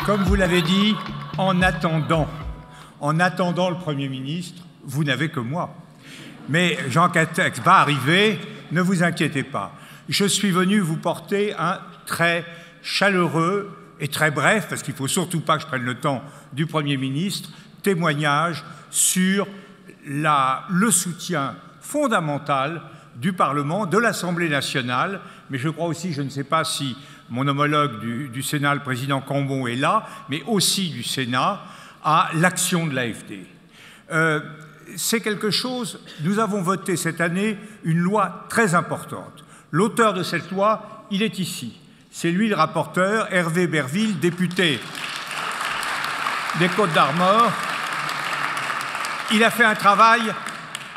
Comme vous l'avez dit, en attendant le Premier ministre, vous n'avez que moi. Mais Jean Castex va arriver, ne vous inquiétez pas. Je suis venu vous porter un très chaleureux et très bref, parce qu'il ne faut surtout pas que je prenne le temps du Premier ministre, témoignage sur le soutien fondamental du Parlement, de l'Assemblée nationale, mais je crois aussi, je ne sais pas si mon homologue du Sénat, le président Cambon, est là, mais aussi du Sénat, à l'action de l'AfD. C'est quelque chose, nous avons voté cette année une loi très importante. L'auteur de cette loi, il est ici. C'est lui le rapporteur, Hervé Berville, député des Côtes-d'Armor. Il a fait un travail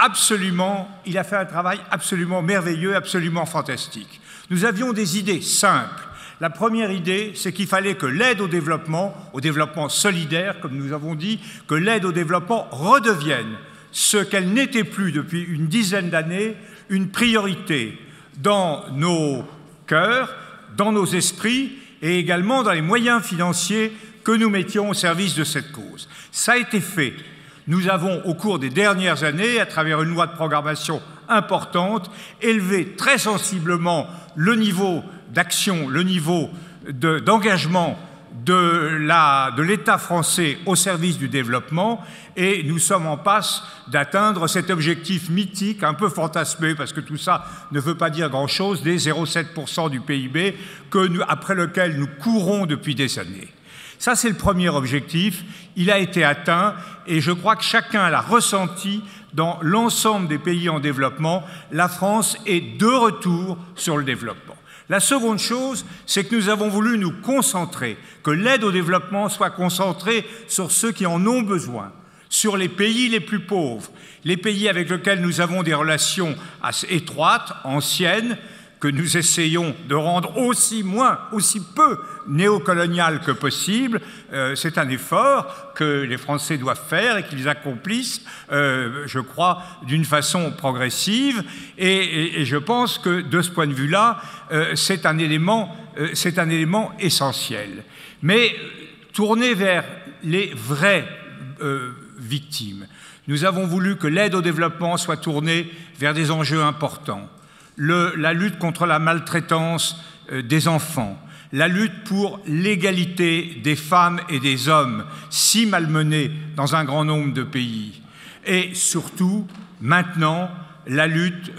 absolument merveilleux, absolument fantastique. Nous avions des idées simples. La première idée, c'est qu'il fallait que l'aide au développement solidaire, comme nous avons dit, que l'aide au développement redevienne ce qu'elle n'était plus depuis une dizaine d'années, une priorité dans nos cœurs, dans nos esprits et également dans les moyens financiers que nous mettions au service de cette cause. Ça a été fait. Nous avons, au cours des dernières années, à travers une loi de programmation importante, élevé très sensiblement le niveau d'action, le niveau d'engagement de l'État français au service du développement, et nous sommes en passe d'atteindre cet objectif mythique, un peu fantasmé, parce que tout ça ne veut pas dire grand-chose, des 0,7% du PIB, après lequel nous courons depuis des années. Ça, c'est le premier objectif. Il a été atteint et je crois que chacun l'a ressenti dans l'ensemble des pays en développement. La France est de retour sur le développement. La seconde chose, c'est que nous avons voulu nous concentrer, que l'aide au développement soit concentrée sur ceux qui en ont besoin, sur les pays les plus pauvres, les pays avec lesquels nous avons des relations assez étroites, anciennes, que nous essayons de rendre aussi peu néocolonial que possible. C'est un effort que les Français doivent faire et qu'ils accomplissent, je crois, d'une façon progressive. Et je pense que, de ce point de vue-là, c'est un élément essentiel. Mais tourner vers les vraies victimes. Nous avons voulu que l'aide au développement soit tournée vers des enjeux importants. La lutte contre la maltraitance des enfants, la lutte pour l'égalité des femmes et des hommes, si malmenés dans un grand nombre de pays, et surtout, maintenant, la lutte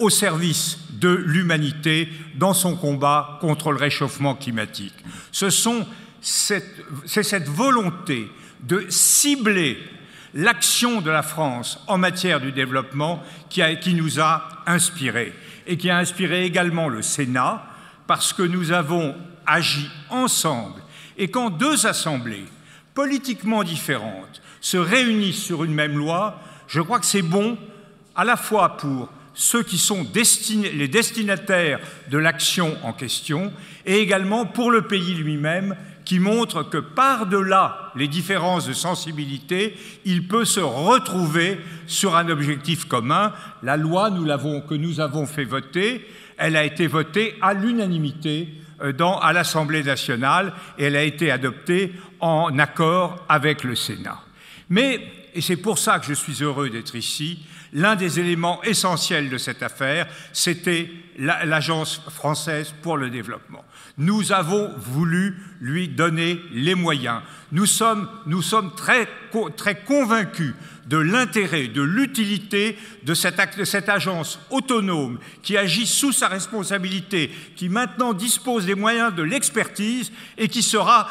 au service de l'humanité dans son combat contre le réchauffement climatique. C'est cette volonté de cibler l'action de la France en matière du développement qui nous a inspirés et qui a inspiré également le Sénat, parce que nous avons agi ensemble et quand deux assemblées politiquement différentes se réunissent sur une même loi, je crois que c'est bon à la fois pour ceux qui sont les destinataires de l'action en question et également pour le pays lui-même, qui montre que par-delà les différences de sensibilité, il peut se retrouver sur un objectif commun. La loi que nous avons fait voter, elle a été votée à l'unanimité à l'Assemblée nationale et elle a été adoptée en accord avec le Sénat. Mais, et c'est pour ça que je suis heureux d'être ici, l'un des éléments essentiels de cette affaire, c'était l'Agence française pour le développement. Nous avons voulu lui donner les moyens. Nous sommes très convaincus de l'intérêt, de l'utilité de cette agence autonome qui agit sous sa responsabilité, qui maintenant dispose des moyens de l'expertise et qui sera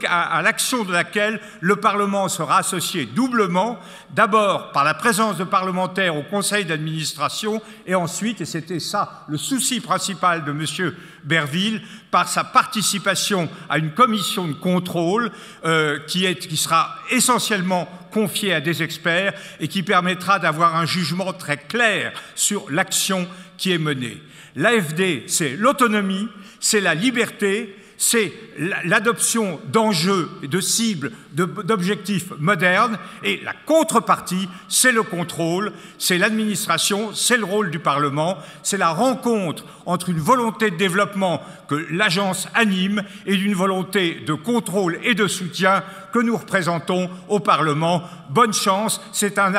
à l'action de laquelle le Parlement sera associé doublement, d'abord par la présence de parlementaires au conseil d'administration et ensuite, et c'était ça le souci principal de M. Berville, par sa participation à une commission de contrôle qui sera essentiellement confiée à des experts et qui permettra d'avoir un jugement très clair sur l'action qui est menée. L'AfD, c'est l'autonomie, c'est la liberté, c'est l'adoption d'enjeux, de cibles, d'objectifs modernes, et la contrepartie, c'est le contrôle, c'est l'administration, c'est le rôle du Parlement, c'est la rencontre entre une volonté de développement que l'agence anime et d'une volonté de contrôle et de soutien que nous représentons au Parlement. Bonne chance, c'est une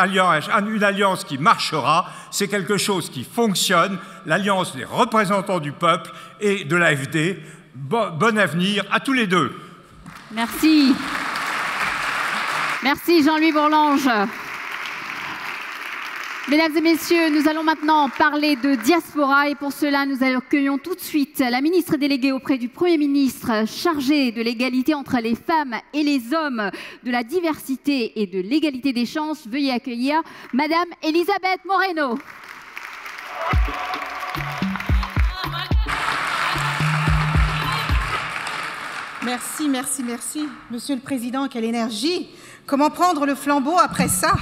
alliance qui marchera, c'est quelque chose qui fonctionne, l'alliance des représentants du peuple et de l'AFD. Bon avenir à tous les deux. Merci. Merci Jean-Louis Bourlanges. Mesdames et messieurs, nous allons maintenant parler de diaspora et pour cela, nous accueillons tout de suite la ministre déléguée auprès du Premier ministre chargée de l'égalité entre les femmes et les hommes, de la diversité et de l'égalité des chances. Veuillez accueillir Madame Elisabeth Moreno. Merci, merci, merci. Monsieur le Président, quelle énergie! Comment prendre le flambeau après ça?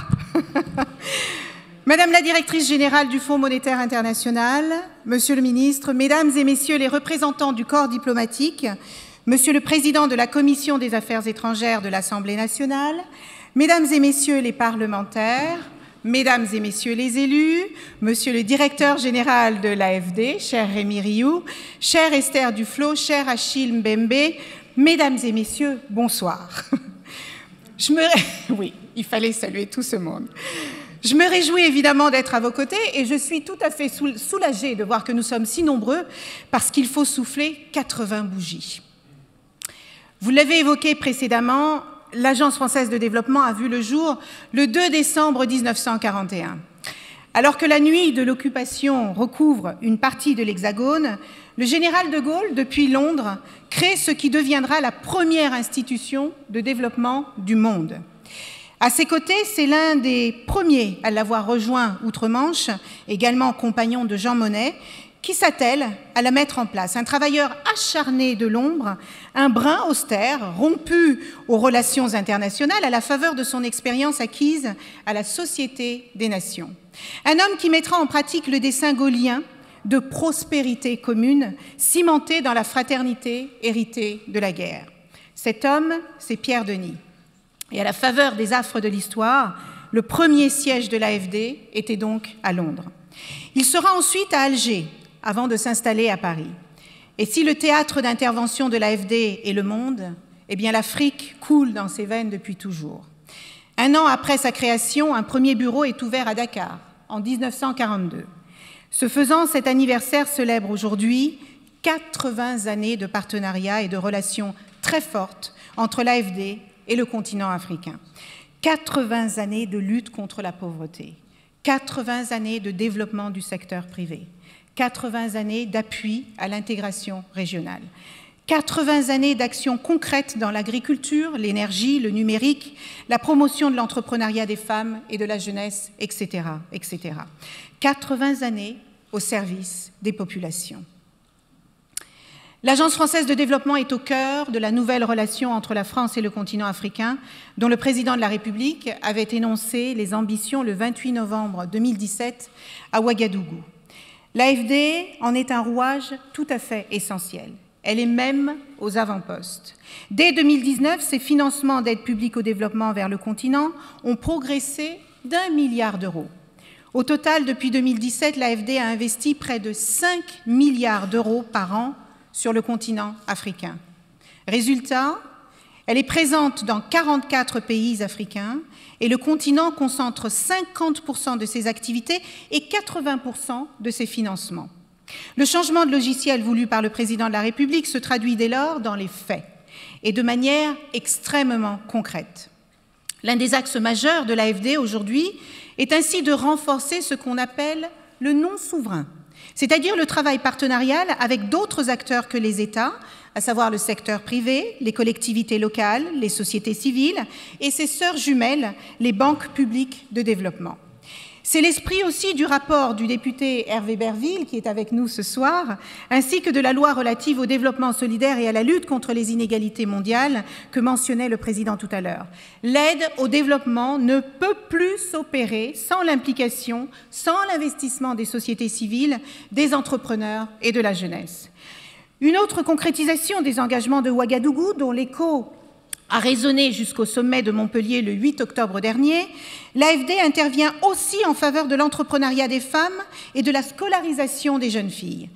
Madame la directrice générale du Fonds monétaire international, Monsieur le ministre, Mesdames et Messieurs les représentants du corps diplomatique, Monsieur le Président de la Commission des Affaires étrangères de l'Assemblée nationale, Mesdames et Messieurs les parlementaires, Mesdames et Messieurs les élus, Monsieur le Directeur général de l'AFD, cher Rémi Rioux, chère Esther Duflo, cher Achille Mbembe, Mesdames et Messieurs, bonsoir. Oui, il fallait saluer tout ce monde. Je me réjouis évidemment d'être à vos côtés et je suis tout à fait soulagée de voir que nous sommes si nombreux parce qu'il faut souffler 80 bougies. Vous l'avez évoqué précédemment, l'Agence française de développement a vu le jour le 2 décembre 1941. Alors que la nuit de l'occupation recouvre une partie de l'Hexagone, le général de Gaulle, depuis Londres, crée ce qui deviendra la première institution de développement du monde. À ses côtés, c'est l'un des premiers à l'avoir rejoint outre-Manche, également compagnon de Jean Monnet, qui s'attelle à la mettre en place. Un travailleur acharné de l'ombre, un brin austère, rompu aux relations internationales à la faveur de son expérience acquise à la Société des Nations. Un homme qui mettra en pratique le dessein gaullien de prospérité commune, cimenté dans la fraternité héritée de la guerre. Cet homme, c'est Pierre Denis. Et à la faveur des affres de l'histoire, le premier siège de l'AFD était donc à Londres. Il sera ensuite à Alger, avant de s'installer à Paris. Et si le théâtre d'intervention de l'AFD est le monde, eh bien l'Afrique coule dans ses veines depuis toujours. Un an après sa création, un premier bureau est ouvert à Dakar, en 1942. Ce faisant, cet anniversaire célèbre aujourd'hui 80 années de partenariat et de relations très fortes entre l'AFD et le continent africain. 80 années de lutte contre la pauvreté, 80 années de développement du secteur privé, 80 années d'appui à l'intégration régionale, 80 années d'actions concrètes dans l'agriculture, l'énergie, le numérique, la promotion de l'entrepreneuriat des femmes et de la jeunesse, etc., etc. 80 années au service des populations. L'Agence française de développement est au cœur de la nouvelle relation entre la France et le continent africain, dont le président de la République avait énoncé les ambitions le 28 novembre 2017 à Ouagadougou. L'AFD en est un rouage tout à fait essentiel. Elle est même aux avant-postes. Dès 2019, ses financements d'aide publique au développement vers le continent ont progressé d'1 milliard d'euros. Au total, depuis 2017, l'AFD a investi près de 5 milliards d'euros par an sur le continent africain. Résultat, elle est présente dans 44 pays africains et le continent concentre 50% de ses activités et 80% de ses financements. Le changement de logiciel voulu par le président de la République se traduit dès lors dans les faits et de manière extrêmement concrète. L'un des axes majeurs de l'AFD aujourd'hui est ainsi de renforcer ce qu'on appelle le non souverain, c'est-à-dire le travail partenarial avec d'autres acteurs que les États, à savoir le secteur privé, les collectivités locales, les sociétés civiles et ses sœurs jumelles, les banques publiques de développement. C'est l'esprit aussi du rapport du député Hervé Berville, qui est avec nous ce soir, ainsi que de la loi relative au développement solidaire et à la lutte contre les inégalités mondiales que mentionnait le président tout à l'heure. L'aide au développement ne peut plus s'opérer sans l'implication, sans l'investissement des sociétés civiles, des entrepreneurs et de la jeunesse. Une autre concrétisation des engagements de Ouagadougou, dont l'écho a résonné jusqu'au sommet de Montpellier le 8 octobre dernier, l'AFD intervient aussi en faveur de l'entrepreneuriat des femmes et de la scolarisation des jeunes filles.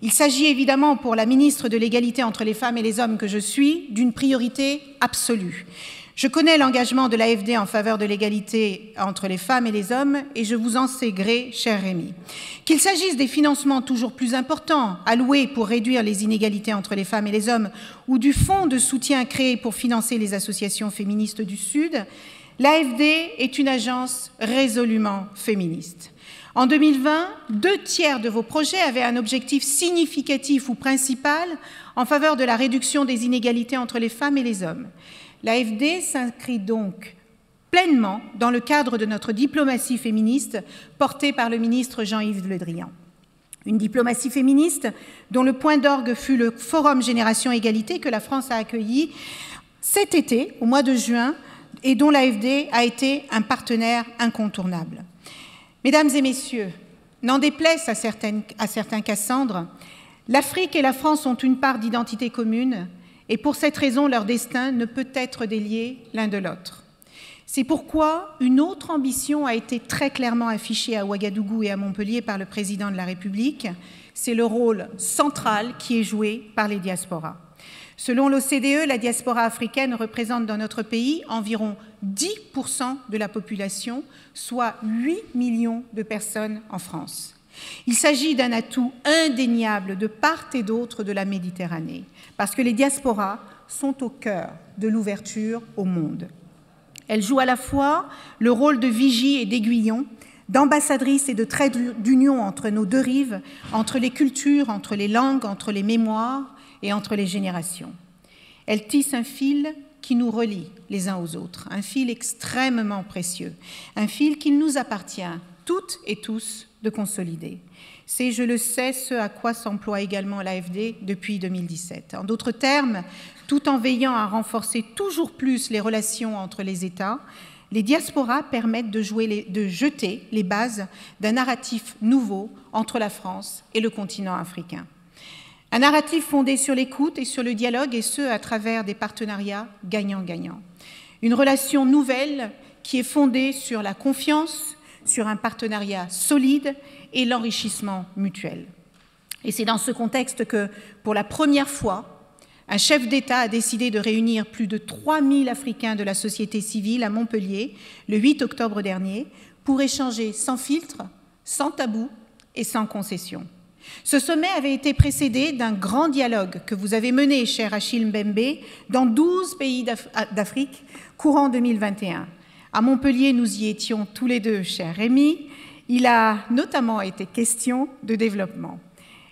Il s'agit évidemment pour la ministre de l'égalité entre les femmes et les hommes que je suis d'une priorité absolue. Je connais l'engagement de l'AFD en faveur de l'égalité entre les femmes et les hommes et je vous en sais gré, cher Rémi. Qu'il s'agisse des financements toujours plus importants alloués pour réduire les inégalités entre les femmes et les hommes ou du fonds de soutien créé pour financer les associations féministes du Sud, l'AFD est une agence résolument féministe. En 2020, 2/3 de vos projets avaient un objectif significatif ou principal en faveur de la réduction des inégalités entre les femmes et les hommes. L'AFD s'inscrit donc pleinement dans le cadre de notre diplomatie féministe portée par le ministre Jean-Yves Le Drian. Une diplomatie féministe dont le point d'orgue fut le Forum Génération Égalité que la France a accueilli cet été, au mois de juin, et dont l'AFD a été un partenaire incontournable. Mesdames et messieurs, n'en déplaise à certains Cassandres, l'Afrique et la France ont une part d'identité commune et pour cette raison, leur destin ne peut être délié l'un de l'autre. C'est pourquoi une autre ambition a été très clairement affichée à Ouagadougou et à Montpellier par le président de la République, c'est le rôle central qui est joué par les diasporas. Selon l'OCDE, la diaspora africaine représente dans notre pays environ 10% de la population, soit 8 millions de personnes en France. Il s'agit d'un atout indéniable de part et d'autre de la Méditerranée, parce que les diasporas sont au cœur de l'ouverture au monde. Elles jouent à la fois le rôle de vigie et d'aiguillon, d'ambassadrices et de trait d'union entre nos deux rives, entre les cultures, entre les langues, entre les mémoires et entre les générations. Elles tissent un fil qui nous relie les uns aux autres, un fil extrêmement précieux, un fil qu'il nous appartient, toutes et tous, de consolider. C'est, je le sais, ce à quoi s'emploie également l'AFD depuis 2017. En d'autres termes, tout en veillant à renforcer toujours plus les relations entre les États, les diasporas permettent de jeter les bases d'un narratif nouveau entre la France et le continent africain. Un narratif fondé sur l'écoute et sur le dialogue, et ce, à travers des partenariats gagnant-gagnant. Une relation nouvelle qui est fondée sur la confiance, sur un partenariat solide et l'enrichissement mutuel. Et c'est dans ce contexte que, pour la première fois, un chef d'État a décidé de réunir plus de 3000 Africains de la société civile à Montpellier le 8 octobre dernier pour échanger sans filtre, sans tabou et sans concession. Ce sommet avait été précédé d'un grand dialogue que vous avez mené, cher Achille Mbembe, dans 12 pays d'Afrique courant 2021. À Montpellier, nous y étions tous les deux, cher Rémi. Il a notamment été question de développement.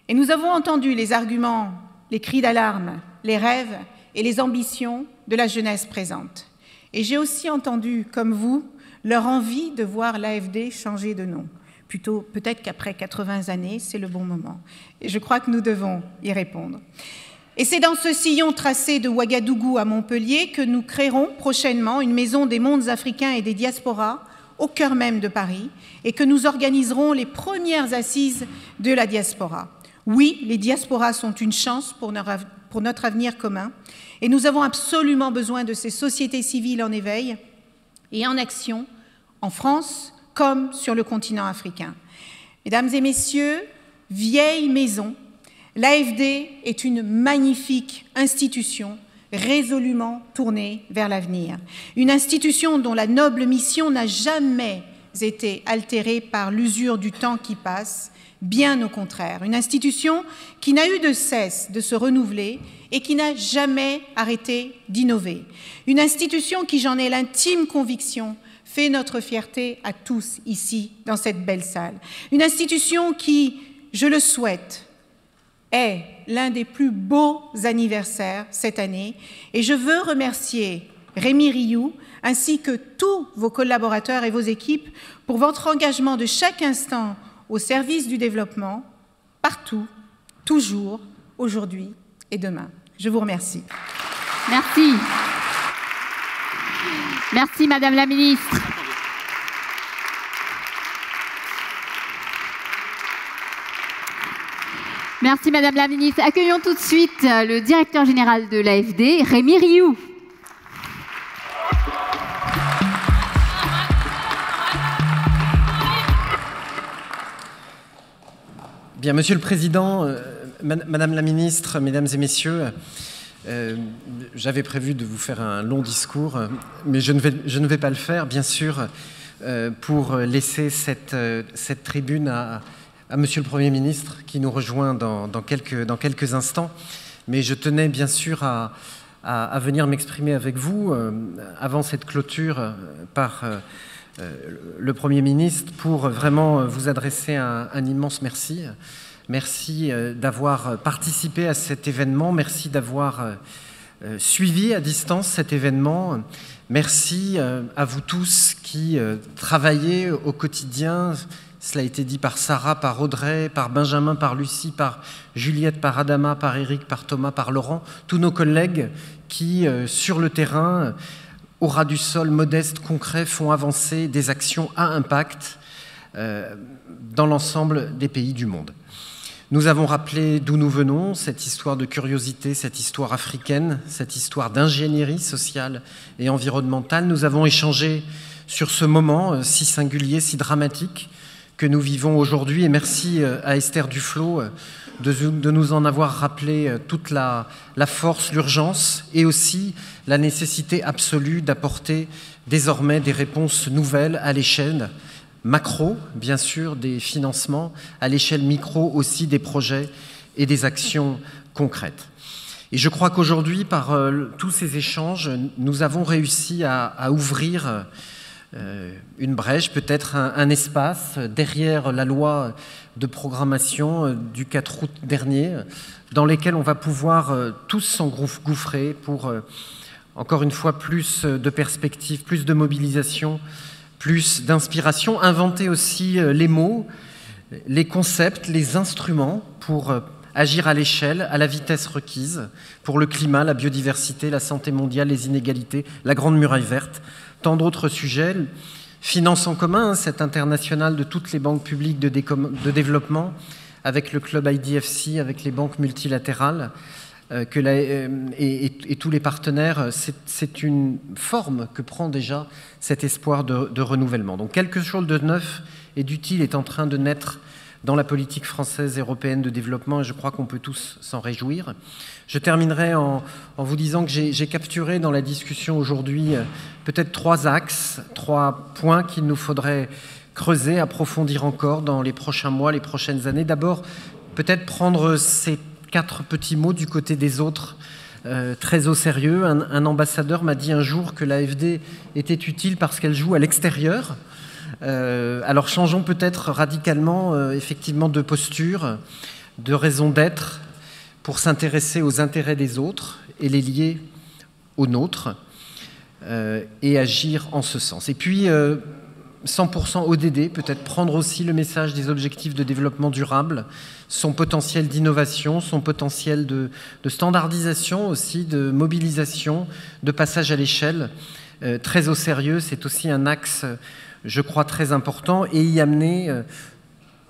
Et nous avons entendu les arguments, les cris d'alarme, les rêves et les ambitions de la jeunesse présente. Et j'ai aussi entendu, comme vous, leur envie de voir l'AFD changer de nom. Plutôt, peut-être qu'après 80 années, c'est le bon moment. Et je crois que nous devons y répondre. Et c'est dans ce sillon tracé de Ouagadougou à Montpellier que nous créerons prochainement une maison des mondes africains et des diasporas au cœur même de Paris et que nous organiserons les premières assises de la diaspora. Oui, les diasporas sont une chance pour notre avenir commun et nous avons absolument besoin de ces sociétés civiles en éveil et en action en France comme sur le continent africain. Mesdames et messieurs, vieille maison, l'AFD est une magnifique institution résolument tournée vers l'avenir. Une institution dont la noble mission n'a jamais été altérée par l'usure du temps qui passe, bien au contraire. Une institution qui n'a eu de cesse de se renouveler et qui n'a jamais arrêté d'innover. Une institution qui, j'en ai l'intime conviction, fait notre fierté à tous ici, dans cette belle salle. Une institution qui, je le souhaite, est l'un des plus beaux anniversaires cette année. Et je veux remercier Rémi Rioux, ainsi que tous vos collaborateurs et vos équipes pour votre engagement de chaque instant au service du développement, partout, toujours, aujourd'hui et demain. Je vous remercie. Merci. Merci, Madame la Ministre. Merci Madame la Ministre. Accueillons tout de suite le directeur général de l'AFD, Rémi Rioux. Bien, Monsieur le Président, Madame la Ministre, Mesdames et Messieurs, j'avais prévu de vous faire un long discours, mais je ne vais pas le faire, bien sûr, pour laisser cette tribune à Monsieur le Premier ministre, qui nous rejoint dans quelques instants. Mais je tenais bien sûr à venir m'exprimer avec vous, avant cette clôture, par le Premier ministre, pour vraiment vous adresser un immense merci. Merci d'avoir participé à cet événement, merci d'avoir suivi à distance cet événement. Merci à vous tous qui travaillez au quotidien. Cela a été dit par Sarah, par Audrey, par Benjamin, par Lucie, par Juliette, par Adama, par Eric, par Thomas, par Laurent. Tous nos collègues qui, sur le terrain, au ras du sol, modestes, concrets, font avancer des actions à impact dans l'ensemble des pays du monde. Nous avons rappelé d'où nous venons, cette histoire de curiosité, cette histoire africaine, cette histoire d'ingénierie sociale et environnementale. Nous avons échangé sur ce moment si singulier, si dramatique que nous vivons aujourd'hui. Et merci à Esther Duflo de nous en avoir rappelé toute la force, l'urgence et aussi la nécessité absolue d'apporter désormais des réponses nouvelles à l'échelle macro, bien sûr, des financements, à l'échelle micro aussi des projets et des actions concrètes. Et je crois qu'aujourd'hui, par tous ces échanges, nous avons réussi à ouvrir une brèche, peut-être un espace derrière la loi de programmation du 4 août dernier, dans lesquels on va pouvoir tous s'engouffrer pour, encore une fois, plus de perspectives, plus de mobilisation, plus d'inspiration, inventer aussi les mots, les concepts, les instruments pour agir à l'échelle, à la vitesse requise, pour le climat, la biodiversité, la santé mondiale, les inégalités, la Grande Muraille verte, tant d'autres sujets. Finance en commun, cette internationale de toutes les banques publiques de développement, avec le club IDFC, avec les banques multilatérales, et tous les partenaires, c'est une forme que prend déjà cet espoir de renouvellement. Donc quelque chose de neuf et d'utile est en train de naître dans la politique française et européenne de développement, et je crois qu'on peut tous s'en réjouir. Je terminerai en vous disant que j'ai capturé dans la discussion aujourd'hui peut-être 3 axes, 3 points qu'il nous faudrait creuser, approfondir encore dans les prochains mois, les prochaines années. D'abord, peut-être prendre ces 4 petits mots du côté des autres très au sérieux. Un ambassadeur m'a dit un jour que l'AFD était utile parce qu'elle joue à l'extérieur. Alors changeons peut-être radicalement effectivement de posture, de raison d'être pour s'intéresser aux intérêts des autres et les lier aux nôtres et agir en ce sens. Et puis 100% ODD, peut-être prendre aussi le message des objectifs de développement durable, son potentiel d'innovation, son potentiel de standardisation aussi, de mobilisation, de passage à l'échelle, très au sérieux. C'est aussi un axe, je crois, très important, et y amener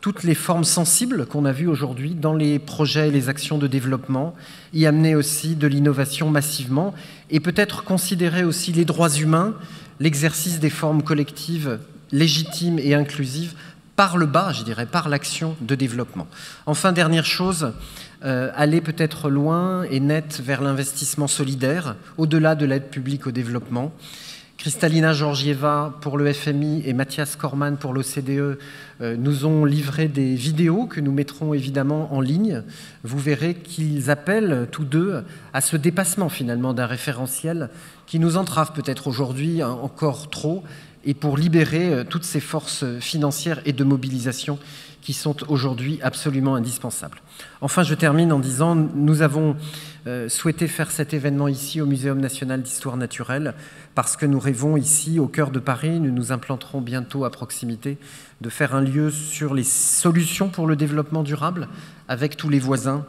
toutes les formes sensibles qu'on a vues aujourd'hui dans les projets et les actions de développement, y amener aussi de l'innovation massivement, et peut-être considérer aussi les droits humains, l'exercice des formes collectives légitimes et inclusives par le bas, je dirais, par l'action de développement. Enfin, dernière chose, aller peut-être loin et net vers l'investissement solidaire, au-delà de l'aide publique au développement. Kristalina Georgieva pour le FMI et Mathias Cormann pour l'OCDE nous ont livré des vidéos que nous mettrons évidemment en ligne. Vous verrez qu'ils appellent tous deux à ce dépassement finalement d'un référentiel qui nous entrave peut-être aujourd'hui encore trop, et pour libérer toutes ces forces financières et de mobilisation qui sont aujourd'hui absolument indispensables. Enfin, je termine en disant, nous avons souhaité faire cet événement ici au Muséum national d'histoire naturelle parce que nous rêvons ici, au cœur de Paris, nous nous implanterons bientôt à proximité, de faire un lieu sur les solutions pour le développement durable avec tous les voisins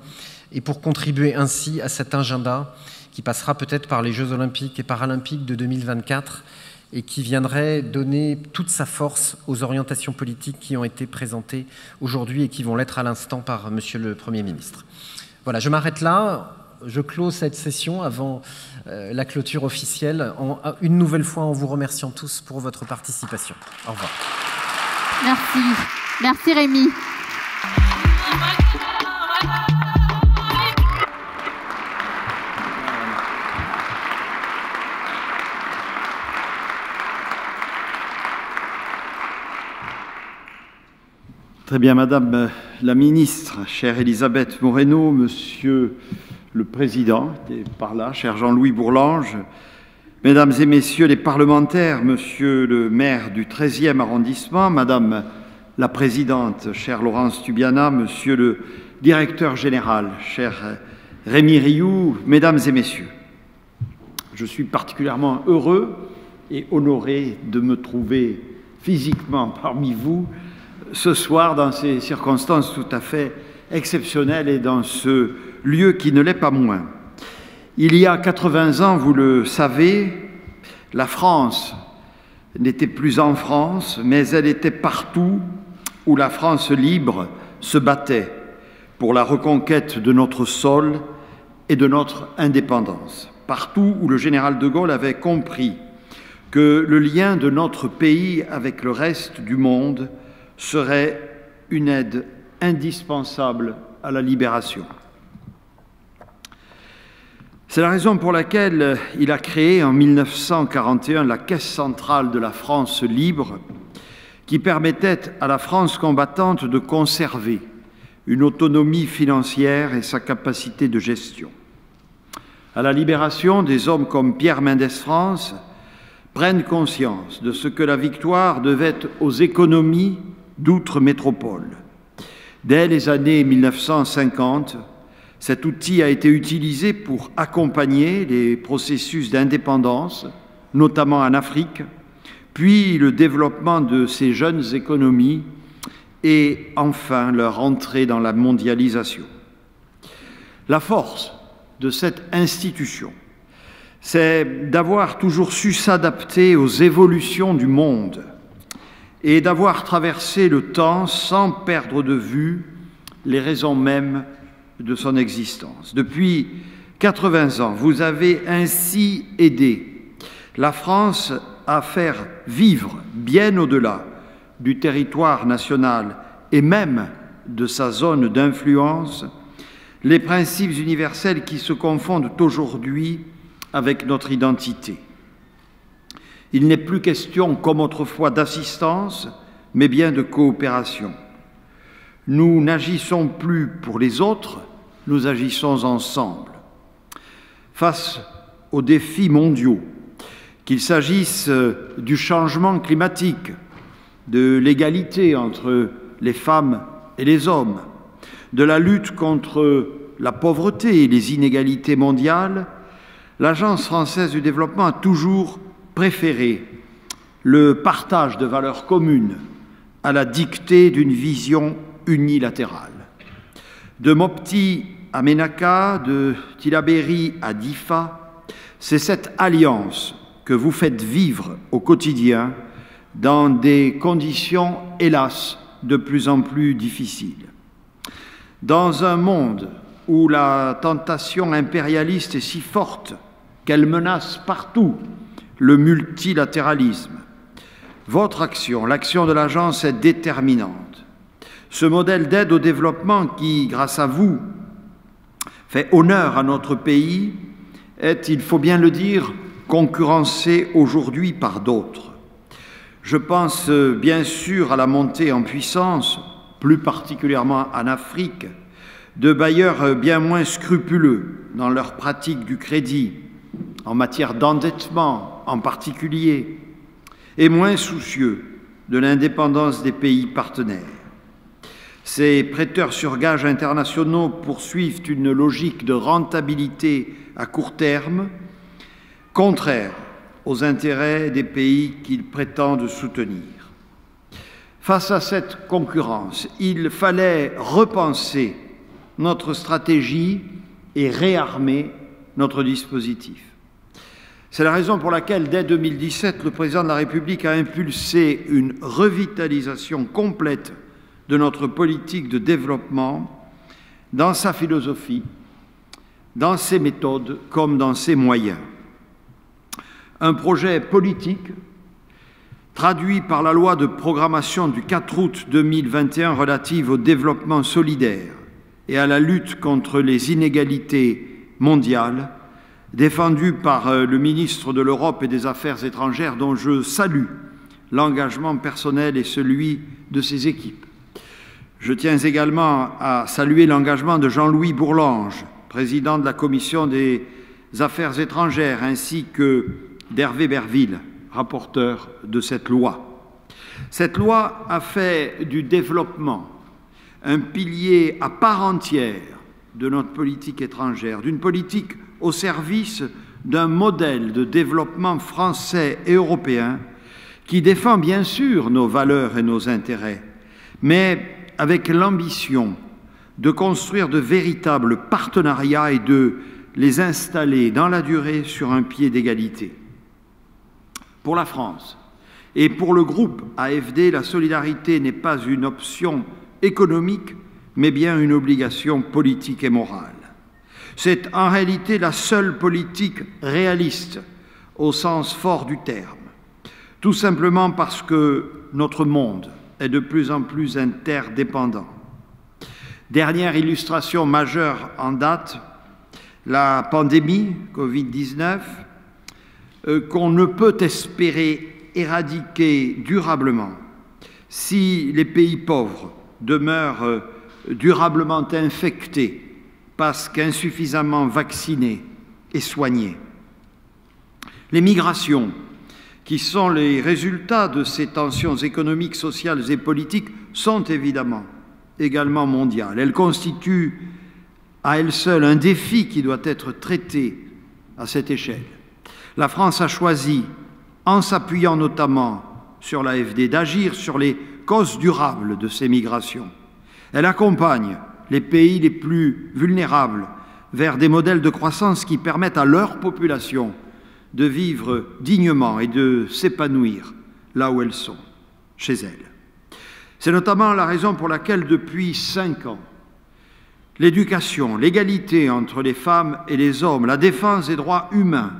et pour contribuer ainsi à cet agenda qui passera peut-être par les Jeux olympiques et paralympiques de 2024 et qui viendrait donner toute sa force aux orientations politiques qui ont été présentées aujourd'hui et qui vont l'être à l'instant par Monsieur le Premier ministre. Voilà, je m'arrête là. Je close cette session avant la clôture officielle, une nouvelle fois en vous remerciant tous pour votre participation. Au revoir. Merci. Merci Rémi. Très bien, Madame la Ministre, chère Elisabeth Moreno, Monsieur le Président, par là, cher Jean-Louis Bourlange, Mesdames et Messieurs les parlementaires, Monsieur le maire du 13e arrondissement, Madame la Présidente, chère Laurence Tubiana, Monsieur le Directeur général, cher Rémi Rioux, Mesdames et Messieurs, je suis particulièrement heureux et honoré de me trouver physiquement parmi vous ce soir dans ces circonstances tout à fait exceptionnelles et dans ce lieu qui ne l'est pas moins. Il y a 80 ans, vous le savez, la France n'était plus en France, mais elle était partout où la France libre se battait pour la reconquête de notre sol et de notre indépendance. Partout où le général de Gaulle avait compris que le lien de notre pays avec le reste du monde serait une aide indispensable à la libération. C'est la raison pour laquelle il a créé en 1941 la Caisse centrale de la France libre, qui permettait à la France combattante de conserver une autonomie financière et sa capacité de gestion. À la libération, des hommes comme Pierre Mendès France prennent conscience de ce que la victoire devait aux économies d'outre-métropole. Dès les années 1950, cet outil a été utilisé pour accompagner les processus d'indépendance, notamment en Afrique, puis le développement de ces jeunes économies et enfin leur entrée dans la mondialisation. La force de cette institution, c'est d'avoir toujours su s'adapter aux évolutions du monde et d'avoir traversé le temps sans perdre de vue les raisons mêmes de son existence. Depuis 80 ans, vous avez ainsi aidé la France à faire vivre, bien au-delà du territoire national et même de sa zone d'influence, les principes universels qui se confondent aujourd'hui avec notre identité. Il n'est plus question, comme autrefois, d'assistance, mais bien de coopération. Nous n'agissons plus pour les autres, nous agissons ensemble. Face aux défis mondiaux, qu'il s'agisse du changement climatique, de l'égalité entre les femmes et les hommes, de la lutte contre la pauvreté et les inégalités mondiales, l'Agence française du développement a toujours préféré le partage de valeurs communes à la dictée d'une vision unilatérale. De Mopti à Ménaka, de Tillabéri à Difa, c'est cette alliance que vous faites vivre au quotidien dans des conditions, hélas, de plus en plus difficiles. Dans un monde où la tentation impérialiste est si forte qu'elle menace partout le multilatéralisme, votre action, l'action de l'Agence est déterminante. Ce modèle d'aide au développement qui, grâce à vous, fait honneur à notre pays, est, il faut bien le dire, concurrencé aujourd'hui par d'autres. Je pense bien sûr à la montée en puissance, plus particulièrement en Afrique, de bailleurs bien moins scrupuleux dans leur pratique du crédit, en matière d'endettement en particulier, et moins soucieux de l'indépendance des pays partenaires. Ces prêteurs sur gages internationaux poursuivent une logique de rentabilité à court terme, contraire aux intérêts des pays qu'ils prétendent soutenir. Face à cette concurrence, il fallait repenser notre stratégie et réarmer notre dispositif. C'est la raison pour laquelle, dès 2017, le président de la République a impulsé une revitalisation complète de notre politique de développement dans sa philosophie, dans ses méthodes comme dans ses moyens. Un projet politique traduit par la loi de programmation du 4 août 2021 relative au développement solidaire et à la lutte contre les inégalités mondiales, défendu par le ministre de l'Europe et des Affaires étrangères, dont je salue l'engagement personnel et celui de ses équipes. Je tiens également à saluer l'engagement de Jean-Louis Bourlange, président de la Commission des Affaires étrangères, ainsi que d'Hervé Berville, rapporteur de cette loi. Cette loi a fait du développement un pilier à part entière de notre politique étrangère, d'une politique au service d'un modèle de développement français et européen qui défend bien sûr nos valeurs et nos intérêts, mais avec l'ambition de construire de véritables partenariats et de les installer dans la durée sur un pied d'égalité. Pour la France et pour le groupe AFD, la solidarité n'est pas une option économique, mais bien une obligation politique et morale. C'est en réalité la seule politique réaliste au sens fort du terme, tout simplement parce que notre monde est de plus en plus interdépendant. Dernière illustration majeure en date, la pandémie Covid-19, qu'on ne peut espérer éradiquer durablement si les pays pauvres demeurent durablement infectés parce qu'insuffisamment vaccinés et soignés. Les migrations, qui sont les résultats de ces tensions économiques, sociales et politiques, sont également mondiales. Elles constituent à elles seules un défi qui doit être traité à cette échelle. La France a choisi, en s'appuyant notamment sur l'AFD, d'agir sur les causes durables de ces migrations. Elle accompagne les pays les plus vulnérables vers des modèles de croissance qui permettent à leur population de vivre dignement et de s'épanouir là où elles sont, chez elles. C'est notamment la raison pour laquelle, depuis 5 ans, l'éducation, l'égalité entre les femmes et les hommes, la défense des droits humains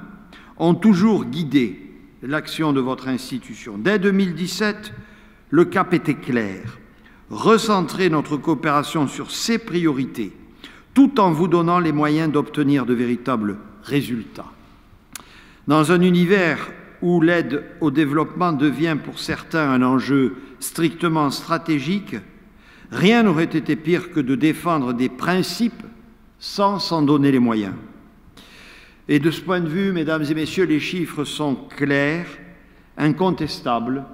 ont toujours guidé l'action de votre institution. Dès 2017, le cap était clair: recentrer notre coopération sur ces priorités, tout en vous donnant les moyens d'obtenir de véritables résultats. Dans un univers où l'aide au développement devient pour certains un enjeu strictement stratégique, rien n'aurait été pire que de défendre des principes sans s'en donner les moyens. Et de ce point de vue, mesdames et messieurs, les chiffres sont clairs, incontestables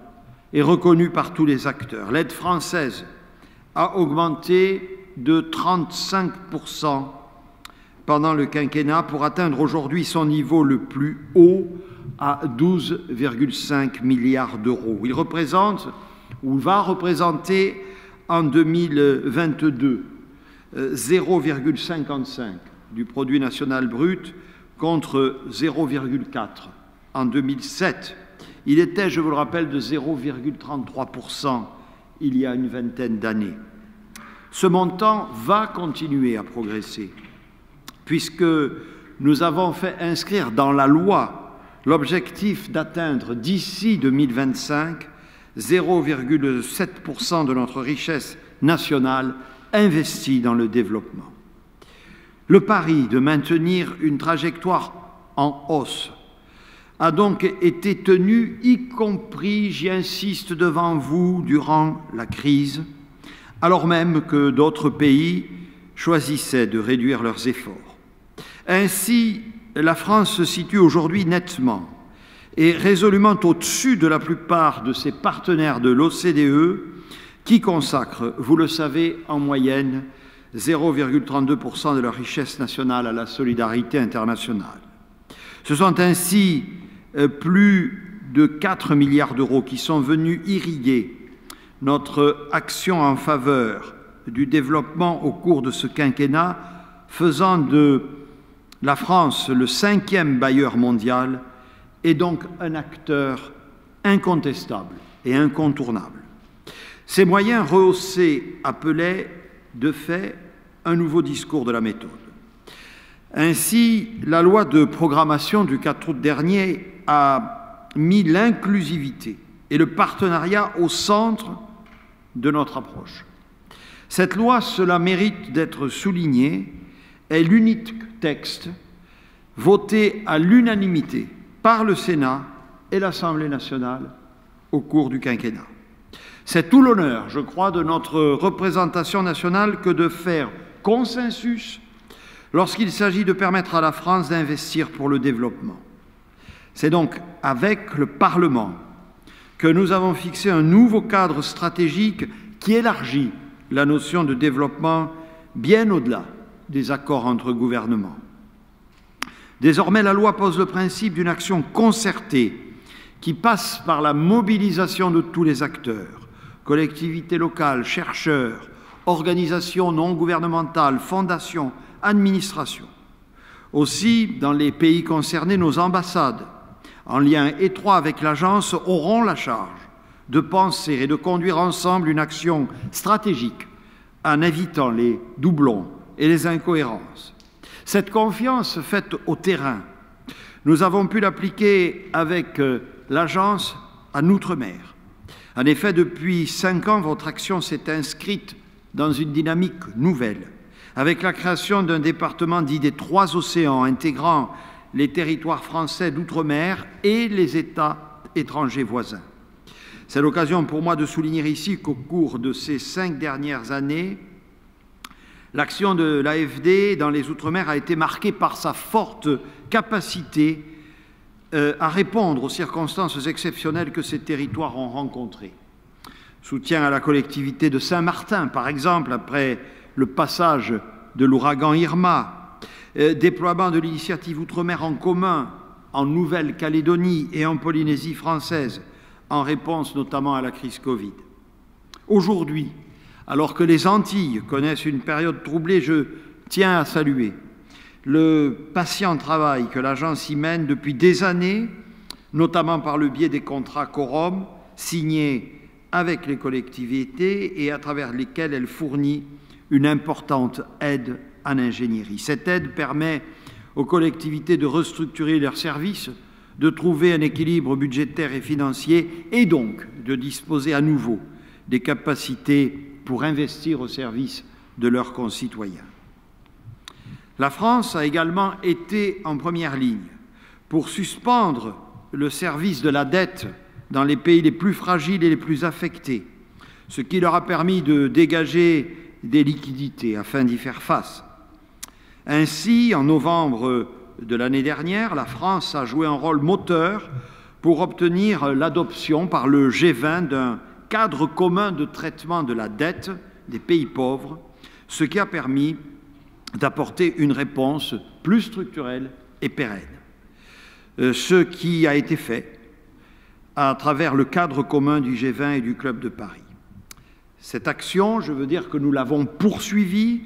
et reconnus par tous les acteurs. L'aide française a augmenté de 35% pendant le quinquennat pour atteindre aujourd'hui son niveau le plus haut à 12,5 milliards d'euros. Il représente, ou va représenter en 2022, 0,55 du produit national brut contre 0,4 en 2007. Il était, je vous le rappelle, de 0,33% il y a une vingtaine d'années. Ce montant va continuer à progresser, puisque nous avons fait inscrire dans la loi l'objectif d'atteindre d'ici 2025 0,7% de notre richesse nationale investie dans le développement. Le pari de maintenir une trajectoire en hausse a donc été tenu, y compris, j'y insiste devant vous, durant la crise, alors même que d'autres pays choisissaient de réduire leurs efforts. Ainsi, la France se situe aujourd'hui nettement et résolument au-dessus de la plupart de ses partenaires de l'OCDE qui consacrent, vous le savez, en moyenne 0,32% de leur richesse nationale à la solidarité internationale. Ce sont ainsi plus de 4 milliards d'euros qui sont venus irriguer notre action en faveur du développement au cours de ce quinquennat, faisant de la France le 5e bailleur mondial est donc un acteur incontestable et incontournable. Ces moyens rehaussés appelaient, de fait, un nouveau discours de la méthode. Ainsi, la loi de programmation du 4 août dernier a mis l'inclusivité et le partenariat au centre de notre approche. Cette loi, cela mérite d'être souligné, est l'unique texte voté à l'unanimité par le Sénat et l'Assemblée nationale au cours du quinquennat. C'est tout l'honneur, je crois, de notre représentation nationale que de faire consensus lorsqu'il s'agit de permettre à la France d'investir pour le développement. C'est donc avec le Parlement que nous avons fixé un nouveau cadre stratégique qui élargit la notion de développement bien au-delà des accords entre gouvernements. Désormais, la loi pose le principe d'une action concertée qui passe par la mobilisation de tous les acteurs, collectivités locales, chercheurs, organisations non gouvernementales, fondations, administrations. Aussi, dans les pays concernés, nos ambassades, en lien étroit avec l'agence, auront la charge de penser et de conduire ensemble une action stratégique en évitant les doublons et les incohérences. Cette confiance faite au terrain, nous avons pu l'appliquer avec l'agence en Outre-mer. En effet, depuis 5 ans, votre action s'est inscrite dans une dynamique nouvelle, avec la création d'un département dit des 3 océans, intégrant les territoires français d'outre-mer et les États étrangers voisins. C'est l'occasion pour moi de souligner ici qu'au cours de ces 5 dernières années, l'action de l'AFD dans les Outre-mer a été marquée par sa forte capacité à répondre aux circonstances exceptionnelles que ces territoires ont rencontrées. Soutien à la collectivité de Saint-Martin, par exemple, après le passage de l'ouragan Irma, déploiement de l'initiative Outre-mer en commun en Nouvelle-Calédonie et en Polynésie française, en réponse notamment à la crise Covid. Aujourd'hui, alors que les Antilles connaissent une période troublée, je tiens à saluer le patient travail que l'agence y mène depuis des années, notamment par le biais des contrats Corom signés avec les collectivités et à travers lesquels elle fournit une importante aide en ingénierie. Cette aide permet aux collectivités de restructurer leurs services, de trouver un équilibre budgétaire et financier et donc de disposer à nouveau des capacités pour investir au service de leurs concitoyens. La France a également été en première ligne pour suspendre le service de la dette dans les pays les plus fragiles et les plus affectés, ce qui leur a permis de dégager des liquidités afin d'y faire face. Ainsi, en novembre de l'année dernière, la France a joué un rôle moteur pour obtenir l'adoption par le G20 d'un cadre commun de traitement de la dette des pays pauvres, ce qui a permis d'apporter une réponse plus structurelle et pérenne. Ce qui a été fait à travers le cadre commun du G20 et du Club de Paris. Cette action, je veux dire que nous l'avons poursuivie,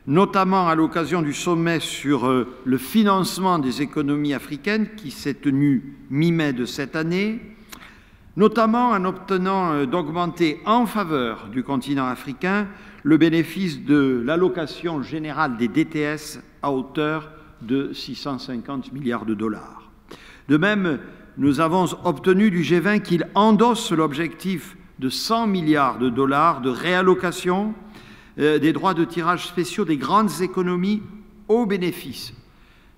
notamment à l'occasion du sommet sur le financement des économies africaines qui s'est tenu mi-mai de cette année, notamment en obtenant d'augmenter en faveur du continent africain le bénéfice de l'allocation générale des DTS à hauteur de 650 milliards de dollars. De même, nous avons obtenu du G20 qu'il endosse l'objectif de 100 milliards de dollars de réallocation des droits de tirage spéciaux des grandes économies au bénéfice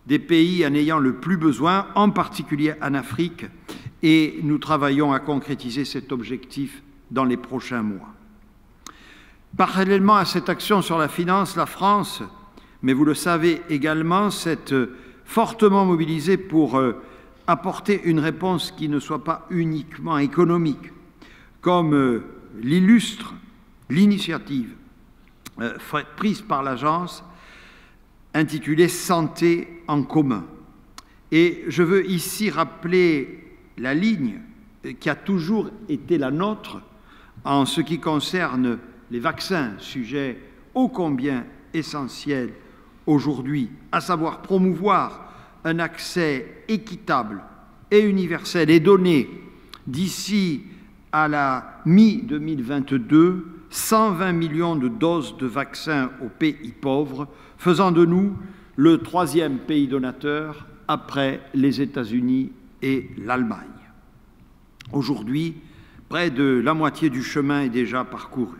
des pays en ayant le plus besoin, en particulier en Afrique, et nous travaillons à concrétiser cet objectif dans les prochains mois. Parallèlement à cette action sur la finance, la France, mais vous le savez également, s'est fortement mobilisée pour apporter une réponse qui ne soit pas uniquement économique, comme l'illustre l'initiative prise par l'agence intitulée « Santé en commun ». Et je veux ici rappeler la ligne qui a toujours été la nôtre en ce qui concerne les vaccins, sujet ô combien essentiel aujourd'hui, à savoir promouvoir un accès équitable et universel et donner d'ici à la mi-2022 120 millions de doses de vaccins aux pays pauvres, faisant de nous le 3e pays donateur après les États-Unis et l'Allemagne. Aujourd'hui, près de la moitié du chemin est déjà parcouru.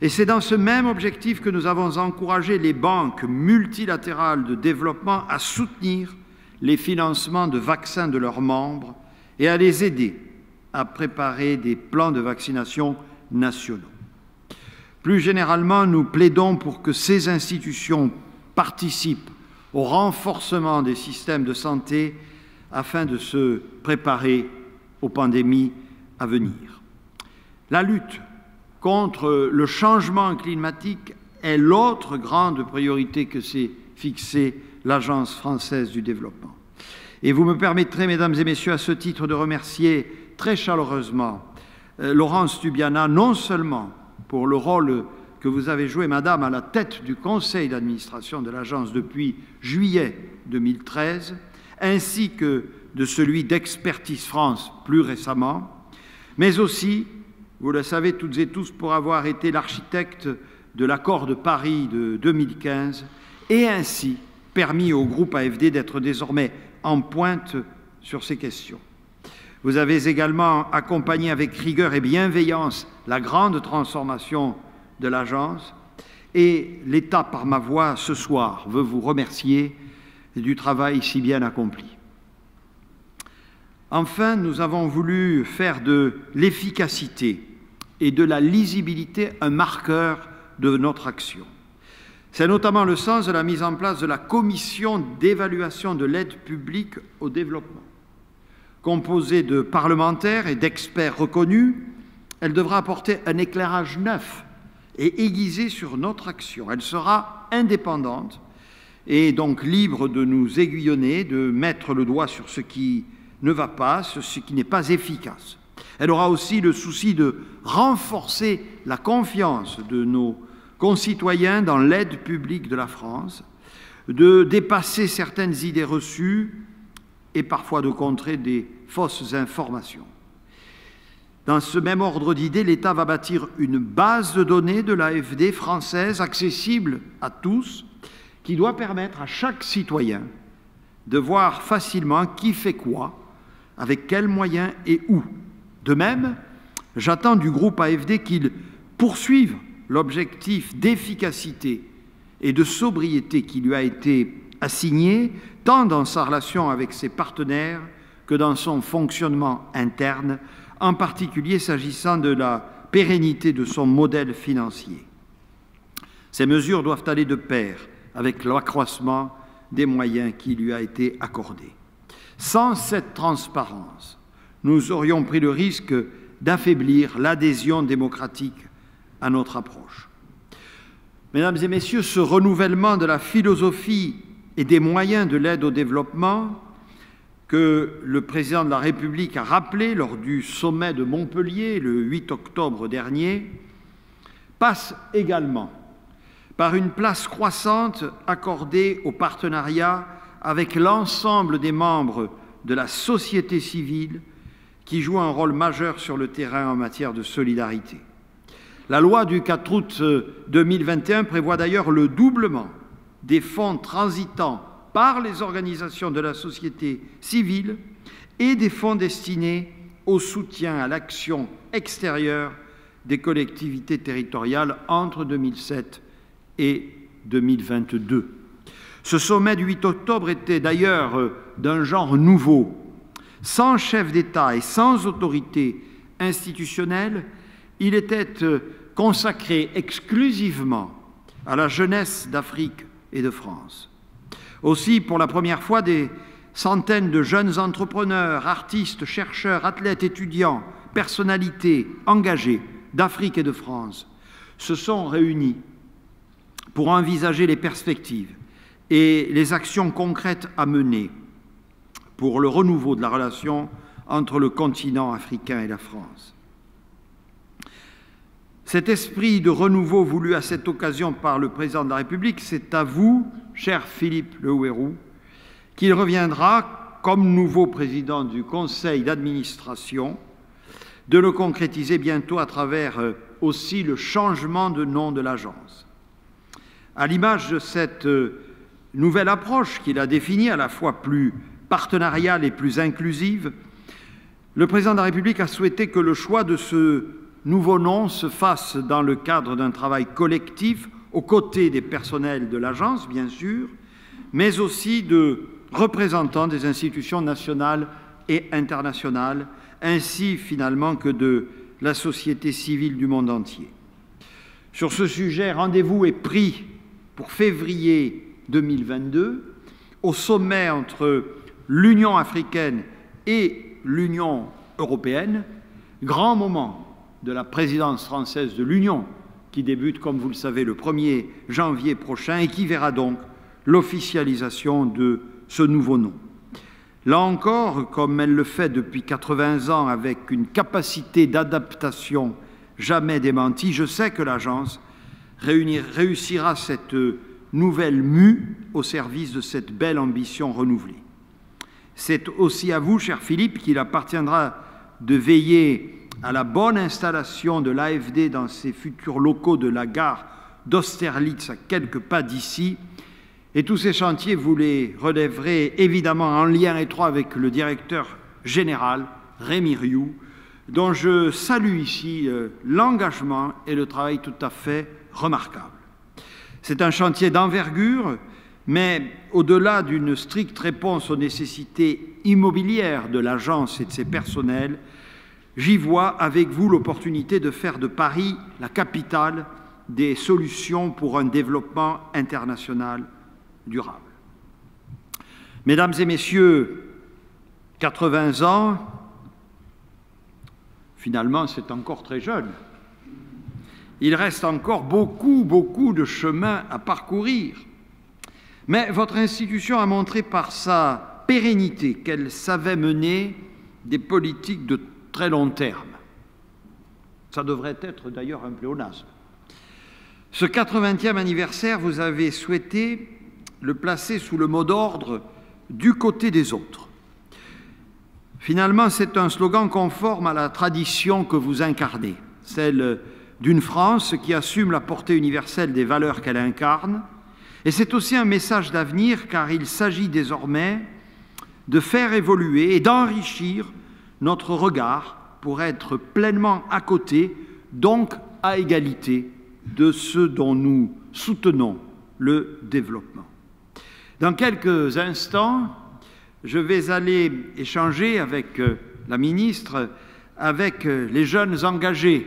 Et c'est dans ce même objectif que nous avons encouragé les banques multilatérales de développement à soutenir les financements de vaccins de leurs membres et à les aider à préparer des plans de vaccination nationaux. Plus généralement, nous plaidons pour que ces institutions participent au renforcement des systèmes de santé afin de se préparer aux pandémies à venir. La lutte contre le changement climatique est l'autre grande priorité que s'est fixée l'Agence française du développement. Et vous me permettrez, mesdames et messieurs, à ce titre de remercier très chaleureusement Laurence Tubiana, non seulement pour le rôle que vous avez joué, madame, à la tête du conseil d'administration de l'agence depuis juillet 2013, ainsi que de celui d'Expertise France plus récemment, mais aussi, vous le savez toutes et tous, pour avoir été l'architecte de l'accord de Paris de 2015 et ainsi permis au groupe AFD d'être désormais en pointe sur ces questions. Vous avez également accompagné avec rigueur et bienveillance la grande transformation de l'agence et l'État, par ma voix, ce soir, veut vous remercier du travail si bien accompli. Enfin, nous avons voulu faire de l'efficacité et de la lisibilité un marqueur de notre action. C'est notamment le sens de la mise en place de la commission d'évaluation de l'aide publique au développement. Composée de parlementaires et d'experts reconnus, elle devra apporter un éclairage neuf et aiguisé sur notre action. Elle sera indépendante et donc libre de nous aiguillonner, de mettre le doigt sur ce qui ne va pas, sur ce qui n'est pas efficace. Elle aura aussi le souci de renforcer la confiance de nos concitoyens dans l'aide publique de la France, de dépasser certaines idées reçues et parfois de contrer des fausses informations. Dans ce même ordre d'idées, l'État va bâtir une base de données de l'AFD française accessible à tous, qui doit permettre à chaque citoyen de voir facilement qui fait quoi, avec quels moyens et où. De même, j'attends du groupe AFD qu'il poursuive l'objectif d'efficacité et de sobriété qui lui a été assigné, tant dans sa relation avec ses partenaires que dans son fonctionnement interne, en particulier s'agissant de la pérennité de son modèle financier. Ces mesures doivent aller de pair avec l'accroissement des moyens qui lui a été accordé. Sans cette transparence, nous aurions pris le risque d'affaiblir l'adhésion démocratique à notre approche. Mesdames et messieurs, ce renouvellement de la philosophie et des moyens de l'aide au développement que le président de la République a rappelé lors du sommet de Montpellier le 8 octobre dernier passe également par une place croissante accordée au partenariat avec l'ensemble des membres de la société civile qui jouent un rôle majeur sur le terrain en matière de solidarité. La loi du 4 août 2021 prévoit d'ailleurs le doublement des fonds transitant par les organisations de la société civile et des fonds destinés au soutien à l'action extérieure des collectivités territoriales entre 2007 et 2022. Ce sommet du 8 octobre était d'ailleurs d'un genre nouveau. Sans chef d'État et sans autorité institutionnelle, il était consacré exclusivement à la jeunesse d'Afrique et de France. Aussi, pour la première fois, des centaines de jeunes entrepreneurs, artistes, chercheurs, athlètes, étudiants, personnalités engagées d'Afrique et de France se sont réunis pour envisager les perspectives et les actions concrètes à mener pour le renouveau de la relation entre le continent africain et la France. Cet esprit de renouveau voulu à cette occasion par le président de la République, c'est à vous, cher Philippe Le Houerou, qu'il reviendra, comme nouveau président du conseil d'administration, de le concrétiser bientôt à travers aussi le changement de nom de l'agence. À l'image de cette nouvelle approche qu'il a définie, à la fois plus partenariale et plus inclusive, le président de la République a souhaité que le choix de ce nouveau nom se fasse dans le cadre d'un travail collectif aux côtés des personnels de l'agence, bien sûr, mais aussi de représentants des institutions nationales et internationales, ainsi finalement que de la société civile du monde entier. Sur ce sujet, rendez-vous est pris pour février 2022 au sommet entre l'Union africaine et l'Union européenne, grand moment de la présidence française de l'Union qui débute, comme vous le savez, le 1er janvier prochain et qui verra donc l'officialisation de ce nouveau nom. Là encore, comme elle le fait depuis 80 ans avec une capacité d'adaptation jamais démentie, je sais que l'agence réussira cette nouvelle mue au service de cette belle ambition renouvelée. C'est aussi à vous, cher Philippe, qu'il appartiendra de veiller à la bonne installation de l'AFD dans ses futurs locaux de la gare d'Austerlitz, à quelques pas d'ici. Et tous ces chantiers, vous les relèverez évidemment en lien étroit avec le directeur général, Rémi Rioux, dont je salue ici l'engagement et le travail tout à fait remarquable. C'est un chantier d'envergure, mais au-delà d'une stricte réponse aux nécessités immobilières de l'agence et de ses personnels, j'y vois avec vous l'opportunité de faire de Paris la capitale des solutions pour un développement international durable. Mesdames et messieurs, 80 ans, finalement, c'est encore très jeune. Il reste encore beaucoup de chemin à parcourir. Mais votre institution a montré par sa pérennité qu'elle savait mener des politiques de très long terme. Ça devrait être d'ailleurs un pléonasme. Ce 80e anniversaire, vous avez souhaité le placer sous le mot d'ordre « du côté des autres ». Finalement, c'est un slogan conforme à la tradition que vous incarnez, celle d'une France qui assume la portée universelle des valeurs qu'elle incarne. Et c'est aussi un message d'avenir, car il s'agit désormais de faire évoluer et d'enrichir notre regard pour être pleinement à côté, donc à égalité, de ceux dont nous soutenons le développement. Dans quelques instants, je vais aller échanger avec la ministre, avec les jeunes engagés,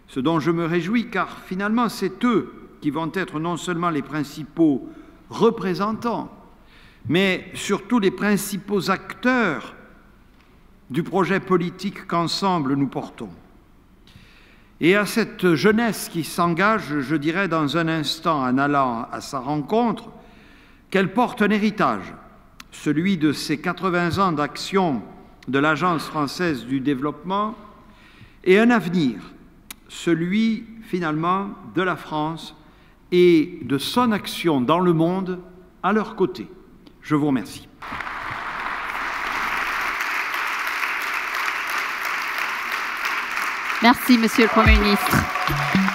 ce dont je me réjouis, car finalement c'est eux qui vont être non seulement les principaux représentants, mais surtout les principaux acteurs du projet politique qu'ensemble nous portons. Et à cette jeunesse qui s'engage, je dirais dans un instant, en allant à sa rencontre, qu'elle porte un héritage, celui de ces 80 ans d'action de l'Agence française du développement, et un avenir, celui finalement de la France et de son action dans le monde à leur côté. Je vous remercie. Merci, Monsieur le Premier ministre.